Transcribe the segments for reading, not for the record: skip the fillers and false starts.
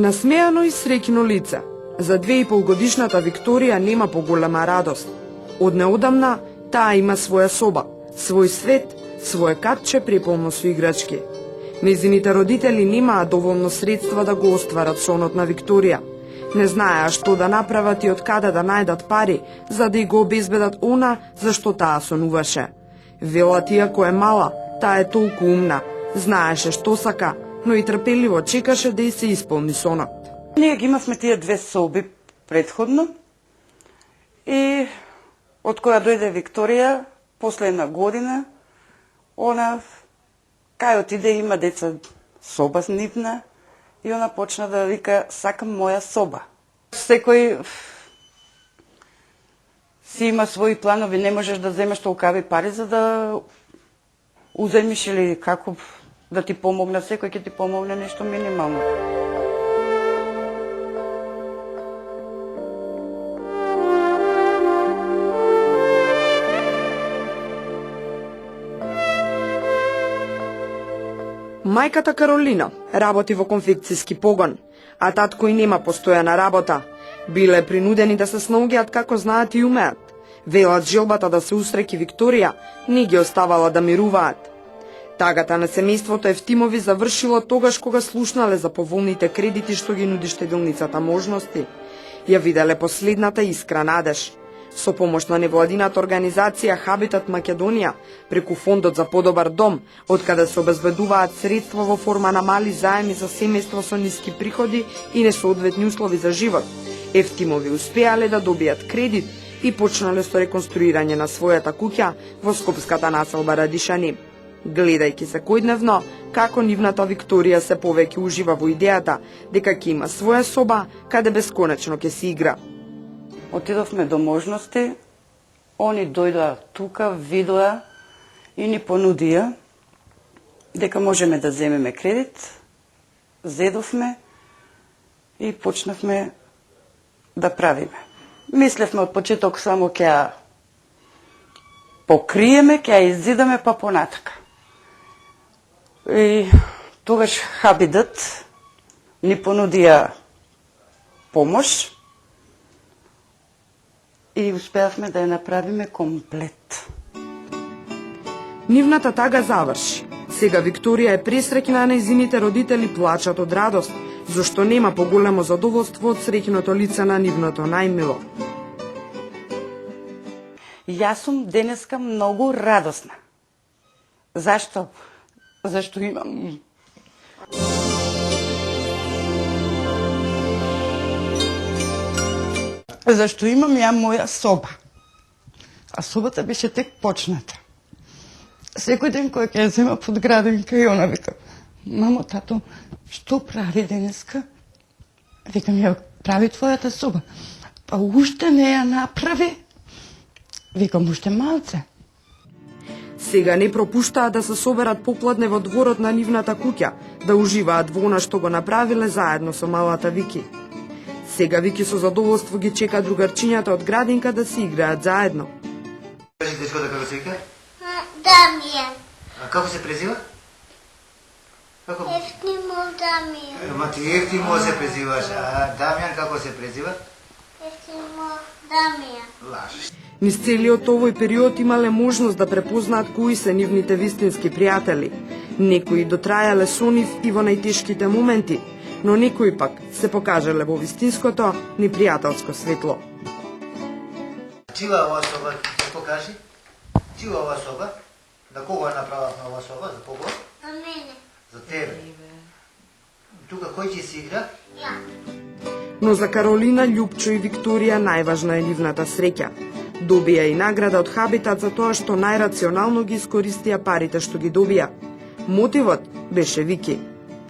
Насмеано и среќно лице. За 2,5-годишната Викторија нема поголема радост. Од неодамна таа има своја соба, свој свет, свое катче преполно со играчки. Нејзините родители немаа доволно средства да го остварат сонот на Викторија. Не знаеа што да направат и од каде да најдат пари, за да и го обезбедат она за што таа сонуваше. Велат, иако е мала, таа е толку умна, знаеше што сака, но и трпеливо чекаше да и се исполни сонот. Ние ги имавме тие две соби предходно и од која дојде Викторија, после една година, она кај отиде има деца соба нивна и она почна да вика сакам моја соба. Секој си има своји планови, не можеш да земеш толкави пари за да уземиш или како да ти помогне, секој ќе ти помогне нешто минимално. Мајката Каролина работи во конфекцијски погон, а татко и нема постојана работа. Биле принудени да се снаоѓаат како знаат и умеат. Велат, желбата да се усреќи Викторија не ги оставала да мируваат. Тагата на семејството Евтимови завршила тогаш кога слушнале за поволните кредити што ги нуди штеделницата можности. Ја виделе последната искра надеж. Со помош на невладината организација Хабитат Македонија, преку Фондот за подобар дом, од каде се обезбедуваат средства во форма на мали заеми за семејства со ниски приходи и несоодветни услови за живот, Евтимови успеале да добијат кредит и почнале со реконструирање на својата куќа во скопската населба Радишани. Гледајќи секојдневно како нивната Викторија се повеќе ужива во идејата дека ќе има своја соба каде бесконечно ќе се игра. Отидовме до можности, они дојдоа тука, видоа и ни понудија дека можеме да земеме кредит. Зедовме и почнавме да правиме. Мислевме од почеток само ќе ја покриеме, ќе ја иззидаме па понатака. И тогаш Хабидат ни понудија помош и успеавме да ја направиме комплет. Нивната тага заврши. Сега Викторија е пресреќна, а нејзините родители плачат од радост, зашто нема поголемо задоволство од среќното лице на нивното најмило. Јас сум денеска многу радосна. Зашто? Зашто имам ја моја соба. А собата беше тек почната. Секој ден кој ќе ја зема под градинка и она вика: мамо, тато, што прави денеска? Викам, ја прави твојата соба. Па уште не ја направи. Викам, уште малце. Сега не пропуштаа да се соберат попладне во дворот на нивната куќа, да уживаат во она што го направиле заедно со малата Вики. Сега Вики со задоволство ги чека другарчињата од градинка да си играат заедно. Дечкото како се вика? Дамјан. А како се презива? Како? Евтимо Дамјан. Ма ти Евтимо се презиваш, а Дамјан како се презива? Евтимо Дамјан. Лажеш. Низ целиот овој период имале можност да препознаат кои се нивните вистински пријатели. Некои дотрајале со нив и во најтешките моменти, но некои пак се покажале во вистинското непријателско светло. Чива ова соба, ќе покажи? Чива ова соба? На кого ја направавме ова соба? За кого? За мене. За тебе. Тука кој ќе си игра? Ја. Но за Каролина, Љупчо и Викторија најважна е нивната среќа. Добија и награда од Хабитат за тоа што најрационално ги искористија парите што ги добија. Мотивот беше Вики.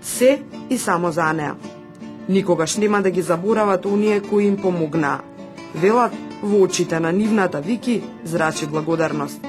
Се и само за неа. Никогаш нема да ги заборават оние кои им помогнаа. Велат, во очите на нивната Вики зрачи благодарност.